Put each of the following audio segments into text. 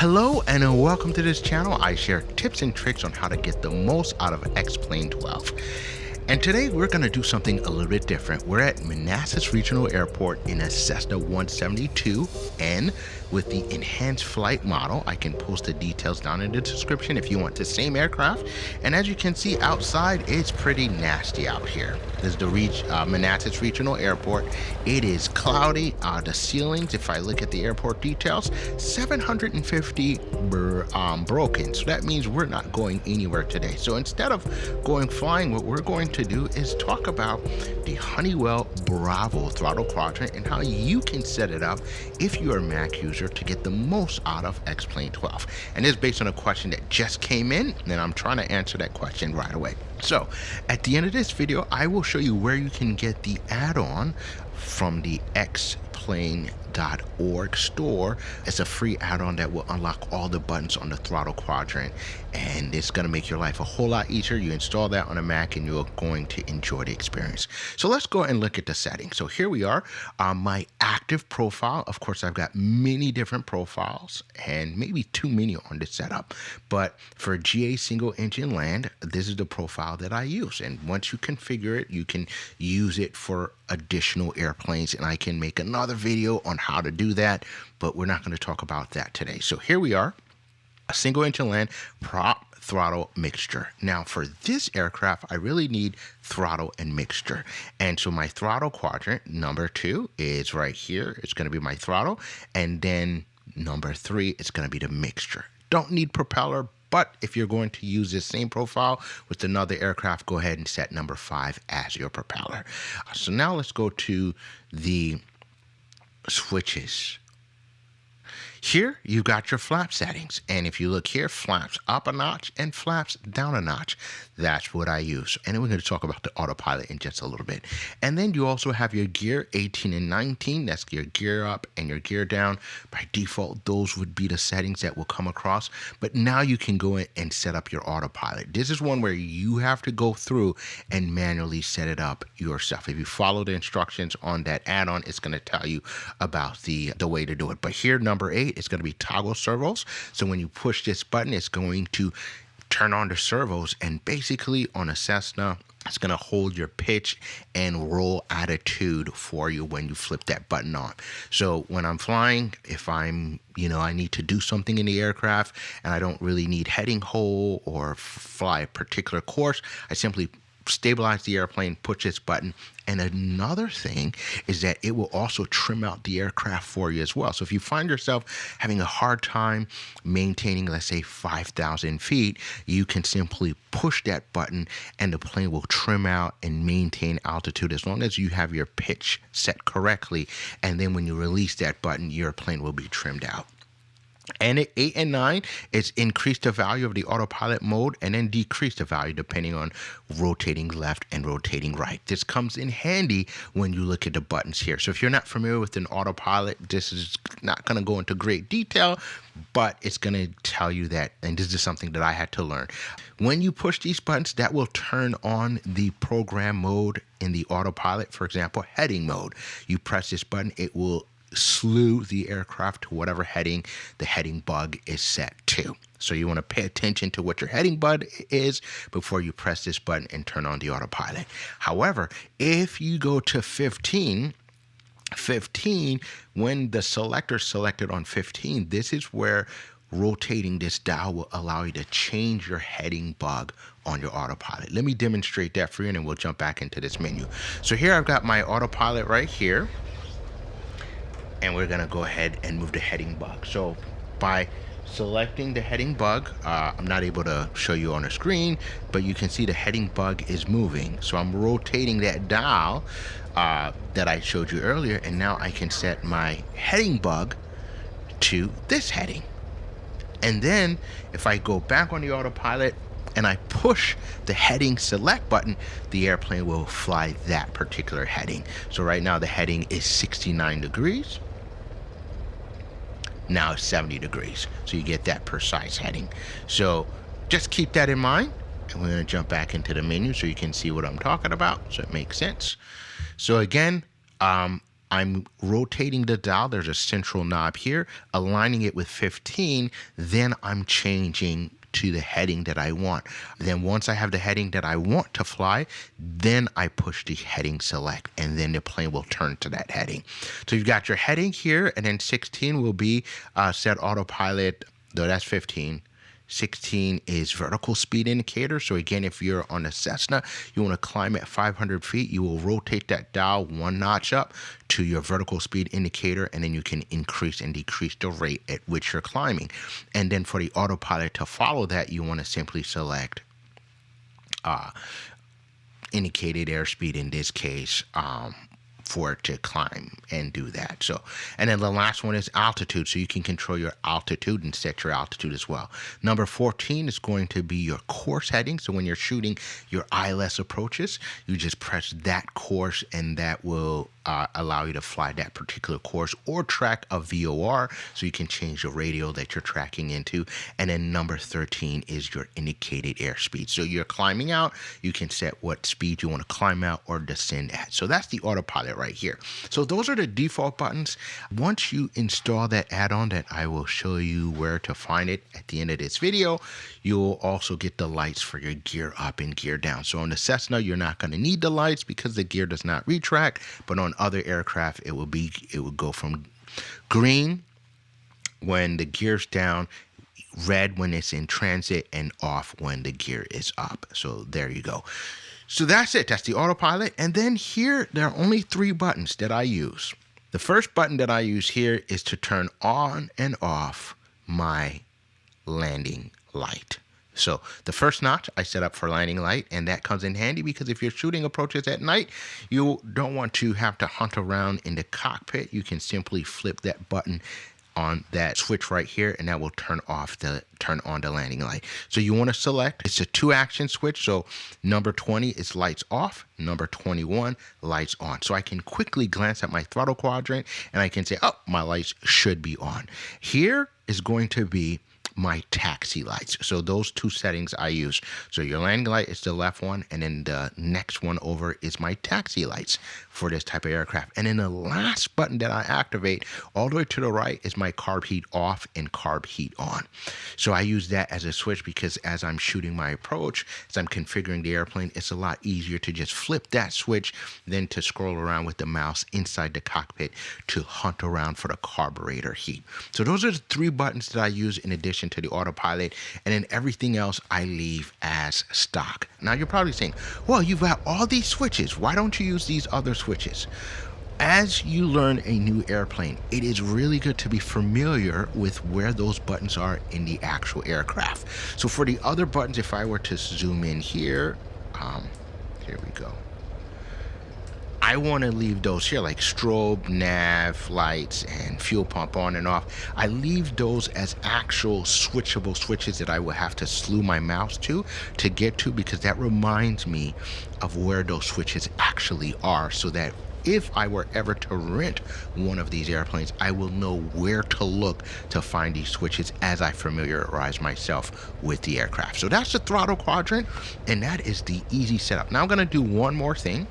Hello and welcome to this channel. I share tips and tricks on how to get the most out of X-Plane 12. And today we're going to do something a little bit different. We're at Manassas Regional Airport in a Cessna 172N with the enhanced flight model. I can post the details down in the description if you want the same aircraft. And as you can see outside, it's pretty nasty out here. This is the Manassas Regional Airport. It is cloudy. The ceilings, if I look at the airport details, 750 broken. So that means we're not going anywhere today. So instead of going flying, what we're going to do is talk about the Honeycomb Bravo Throttle quadrant and how you can set it up if you're a Mac user to get the most out of X-Plane 12. And this is based on a question that just came in, and I'm trying to answer that question right away. So at the end of this video, I will show you where you can get the add-on from the xplane.org store. It's a free add-on that will unlock all the buttons on the throttle quadrant, and it's going to make your life a whole lot easier. You install that on a Mac and you're going to enjoy the experience. So let's go and look at the settings. So here we are, my active profile. Of course, I've got many different profiles and maybe too many on this setup, but for GA single engine land, this is the profile that I use. And once you configure it, you can use it for additional airplanes, and I can make another video on how to do that, but we're not going to talk about that today. So here we are, a single engine land prop throttle mixture. Now for this aircraft, I really need throttle and mixture. And so my throttle quadrant, number 2 is right here. It's going to be my throttle. And then number 3 is going to be the mixture. Don't need propeller, but if you're going to use this same profile with another aircraft, go ahead and set number 5 as your propeller. So now let's go to the switches. Here, you've got your flap settings. And if you look here, flaps up a notch and flaps down a notch. That's what I use. And then we're going to talk about the autopilot in just a little bit. And then you also have your gear 18 and 19. That's your gear up and your gear down. By default, those would be the settings that will come across. But now you can go in and set up your autopilot. This is one where you have to go through and manually set it up yourself. If you follow the instructions on that add-on, it's going to tell you about the way to do it. But here, number 8, it's going to be toggle servos. So when you push this button, it's going to turn on the servos, and basically on a Cessna, it's going to hold your pitch and roll attitude for you when you flip that button on. So when I'm flying, if I'm, I need to do something in the aircraft and I don't really need heading hole or fly a particular course, I simply stabilize the airplane, push this button. And another thing is that it will also trim out the aircraft for you as well. So if you find yourself having a hard time maintaining, let's say 5,000 feet, you can simply push that button and the plane will trim out and maintain altitude as long as you have your pitch set correctly. And then when you release that button, your plane will be trimmed out. And at 8 and 9, it's increase the value of the autopilot mode and then decrease the value depending on rotating left and rotating right. This comes in handy when you look at the buttons here. So if you're not familiar with an autopilot, this is not going to go into great detail, but it's going to tell you that, and this is something that I had to learn. When you push these buttons, that will turn on the program mode in the autopilot. For example, heading mode. You press this button, it will slew the aircraft to whatever heading the heading bug is set to. So you want to pay attention to what your heading bug is before you press this button and turn on the autopilot. However, if you go to 15, when the selector selected on 15, this is where rotating this dial will allow you to change your heading bug on your autopilot. Let me demonstrate that for you and then we'll jump back into this menu. So here I've got my autopilot right here. And we're gonna go ahead and move the heading bug. So by selecting the heading bug, I'm not able to show you on the screen, but you can see the heading bug is moving. So I'm rotating that dial that I showed you earlier, and now I can set my heading bug to this heading. And then if I go back on the autopilot and I push the heading select button, the airplane will fly that particular heading. So right now the heading is 69 degrees. Now it's 70 degrees. So you get that precise heading. So just keep that in mind. And we're going to jump back into the menu so you can see what I'm talking about. So it makes sense. So again, I'm rotating the dial. There's a central knob here, aligning it with 15. Then I'm changing to the heading that I want. Then once I have the heading that I want to fly, then I push the heading select, and then the plane will turn to that heading. So you've got your heading here, and then 16 will be set autopilot. No, that's 15. 16 is vertical speed indicator. So again, if you're on a Cessna, you want to climb at 500 feet, you will rotate that dial one notch up to your vertical speed indicator, and then you can increase and decrease the rate at which you're climbing. And then for the autopilot to follow that, you want to simply select indicated airspeed in this case, for it to climb and do that. So, and then the last one is altitude. So you can control your altitude and set your altitude as well. Number 14 is going to be your course heading. So when you're shooting your ILS approaches, you just press that course, and that will allow you to fly that particular course or track a VOR. So you can change the radio that you're tracking into. And then number 13 is your indicated airspeed. So you're climbing out, you can set what speed you want to climb out or descend at. So that's the autopilot right here. So those are the default buttons. Once you install that add-on that I will show you where to find it at the end of this video, you'll also get the lights for your gear up and gear down. So on the Cessna, you're not going to need the lights because the gear does not retract, but on other aircraft, it will go from green when the gear's down, red when it's in transit, and off when the gear is up. So there you go. So that's it. That's the autopilot. And then here, there are only 3 buttons that I use. The first button that I use here is to turn on and off my landing light. So the first notch I set up for landing light, and that comes in handy because if you're shooting approaches at night, you don't want to have to hunt around in the cockpit. You can simply flip that button on that switch right here, and that will turn on the landing light. So you want to select, it's a 2-action switch. So number 20 is lights off, number 21 lights on. So I can quickly glance at my throttle quadrant and I can say, oh, my lights should be on. Here is going to be my taxi lights. So those 2 settings I use. So your landing light is the left one, and then the next one over is my taxi lights for this type of aircraft. And then the last button that I activate all the way to the right is my carb heat off and carb heat on. So I use that as a switch because as I'm shooting my approach, as I'm configuring the airplane, it's a lot easier to just flip that switch than to scroll around with the mouse inside the cockpit to hunt around for the carburetor heat. So those are the 3 buttons that I use in addition to the autopilot, and then everything else I leave as stock. Now you're probably saying, well, you've got all these switches, why don't you use these other switches? As you learn a new airplane, it is really good to be familiar with where those buttons are in the actual aircraft. So for the other buttons, if I were to zoom in here, here we go. I want to leave those here like strobe, nav, lights, and fuel pump on and off. I leave those as actual switchable switches that I will have to slew my mouse to get to, because that reminds me of where those switches actually are, so that if I were ever to rent one of these airplanes, I will know where to look to find these switches as I familiarize myself with the aircraft. So that's the throttle quadrant, and that is the easy setup. Now I'm going to do one more thing.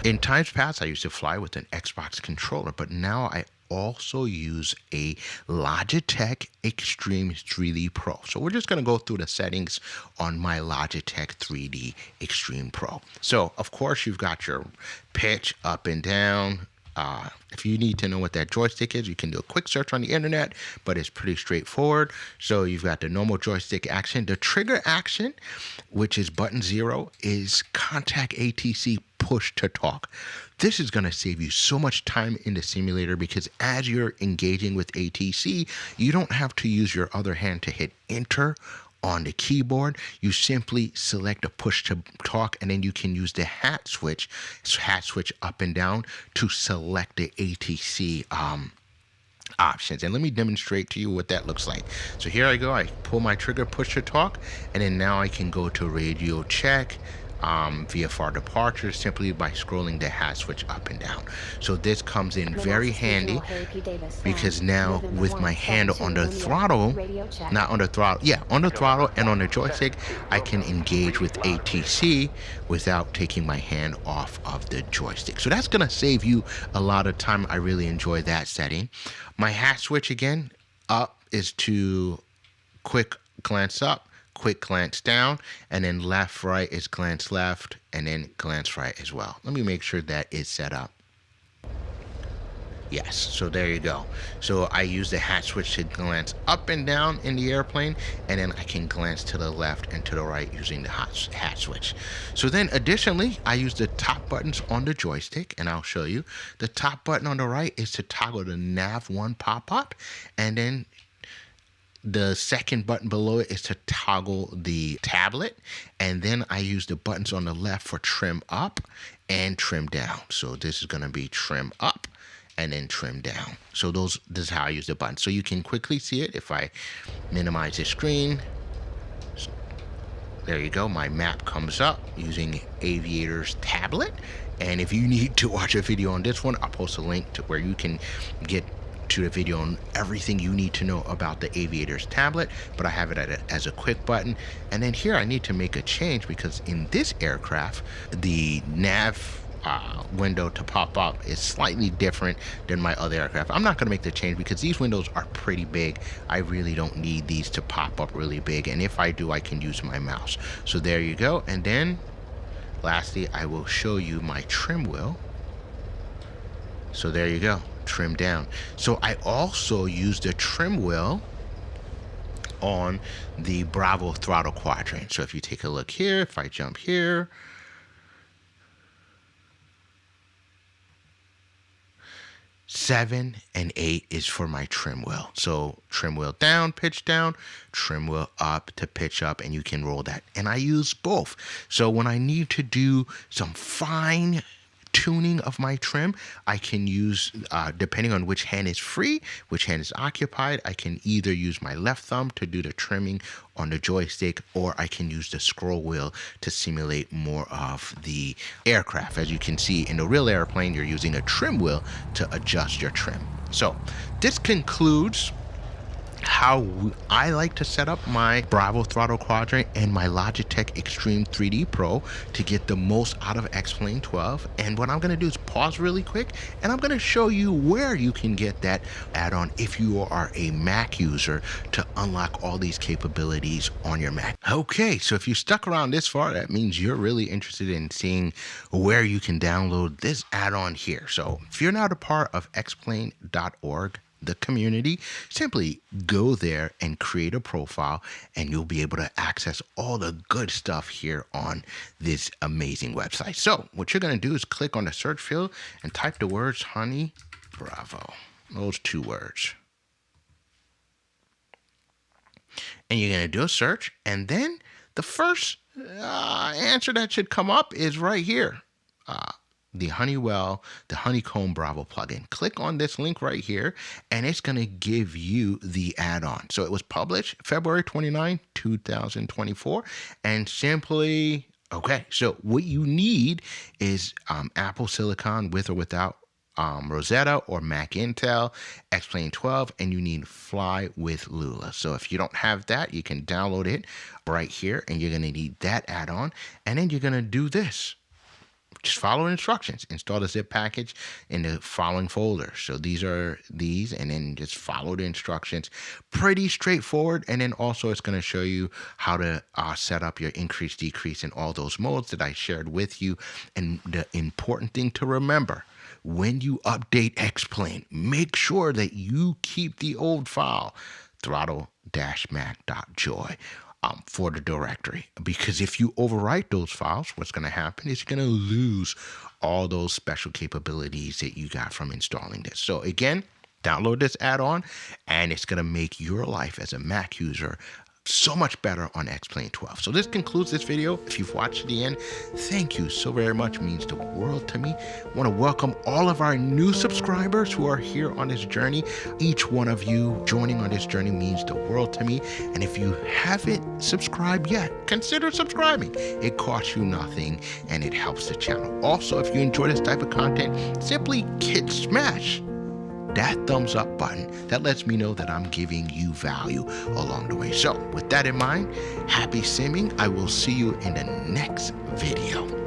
In times past, I used to fly with an Xbox controller, but now I also use a Logitech Extreme 3D Pro. So we're just going to go through the settings on my Logitech 3D Extreme Pro. So, of course, you've got your pitch up and down. If you need to know what that joystick is, you can do a quick search on the internet, but it's pretty straightforward. So you've got the normal joystick action. The trigger action, which is button 0, is contact ATC push to talk. This is going to save you so much time in the simulator, because as you're engaging with ATC, you don't have to use your other hand to hit enter on the keyboard. You simply select a push to talk, and then you can use the hat switch up and down to select the ATC options. And let me demonstrate to you what that looks like. So here I go. I pull my trigger, push to talk, and then now I can go to radio check, VFR departure simply by scrolling the hat switch up and down. So this comes in very handy because now with my hand on the throttle, not on the throttle, yeah, on the throttle and on the joystick, I can engage with ATC without taking my hand off of the joystick. So that's gonna save you a lot of time. I really enjoy that setting. My hat switch again, up is to quick glance up, quick glance down, and then left, right is glance left, and then glance right as well. Let me make sure that is set up. Yes, so there you go. So I use the hat switch to glance up and down in the airplane, and then I can glance to the left and to the right using the hat switch. So then additionally, I use the top buttons on the joystick, and I'll show you. The top button on the right is to toggle the nav1 pop-up, and then the second button below it is to toggle the tablet, and then I use the buttons on the left for trim up and trim down. So this is going to be trim up and then trim down. So this is how I use the button. So you can quickly see it if I minimize the screen. There you go. My map comes up using Aviator's tablet. And if you need to watch a video on this one, I'll post a link to where you can get to the video on everything you need to know about the Aviator's tablet, but I have it as a quick button. And then here I need to make a change because in this aircraft, the nav window to pop up is slightly different than my other aircraft. I'm not going to make the change because these windows are pretty big. I really don't need these to pop up really big, and if I do, I can use my mouse. So there you go. And then lastly, I will show you my trim wheel. So there you go, trim down. So I also use the trim wheel on the Bravo Throttle quadrant. So if you take a look here, if I jump here, 7 and 8 is for my trim wheel. So trim wheel down, pitch down, trim wheel up to pitch up, and you can roll that. And I use both. So when I need to do some fine tuning of my trim, I can use, depending on which hand is free, which hand is occupied, I can either use my left thumb to do the trimming on the joystick, or I can use the scroll wheel to simulate more of the aircraft. As you can see in the real airplane, you're using a trim wheel to adjust your trim. So this concludes how I like to set up my Bravo Throttle quadrant and my Logitech Extreme 3D Pro to get the most out of X-Plane 12. And what I'm going to do is pause really quick, and I'm going to show you where you can get that add-on if you are a Mac user to unlock all these capabilities on your Mac. Okay, so if you stuck around this far, that means you're really interested in seeing where you can download this add-on here. So if you're not a part of xplane.org, the community, simply go there and create a profile, and you'll be able to access all the good stuff here on this amazing website. So what you're going to do is click on the search field and type the words Honey Bravo, those 2 words. And you're going to do a search, and then the first answer that should come up is right here. The Honeycomb Bravo plugin. Click on this link right here, and it's going to give you the add-on. So it was published February 29, 2024, and simply, okay, so what you need is Apple Silicon with or without Rosetta, or Mac Intel, X-Plane 12, and you need FlywithLua. So if you don't have that, you can download it right here, and you're going to need that add-on, and then you're going to do this. Just follow instructions. Install the zip package in the following folder. So these are these, and then just follow the instructions. Pretty straightforward. And then also it's going to show you how to set up your increase, decrease, and all those modes that I shared with you. And the important thing to remember, when you update X-Plane, make sure that you keep the old file, throttle-mac.joy. For the directory, because if you overwrite those files, what's going to happen is you're going to lose all those special capabilities that you got from installing this. So again, download this add-on, and it's going to make your life as a Mac user so much better on X-Plane 12. So this concludes this video. If you've watched to the end, thank you so very much. It means the world to me. I want to welcome all of our new subscribers who are here on this journey. Each one of you joining on this journey means the world to me. And if you haven't subscribed yet, consider subscribing. It costs you nothing and it helps the channel. Also, if you enjoy this type of content, simply smash that thumbs up button. That lets me know that I'm giving you value along the way. So with that in mind, happy simming. I will see you in the next video.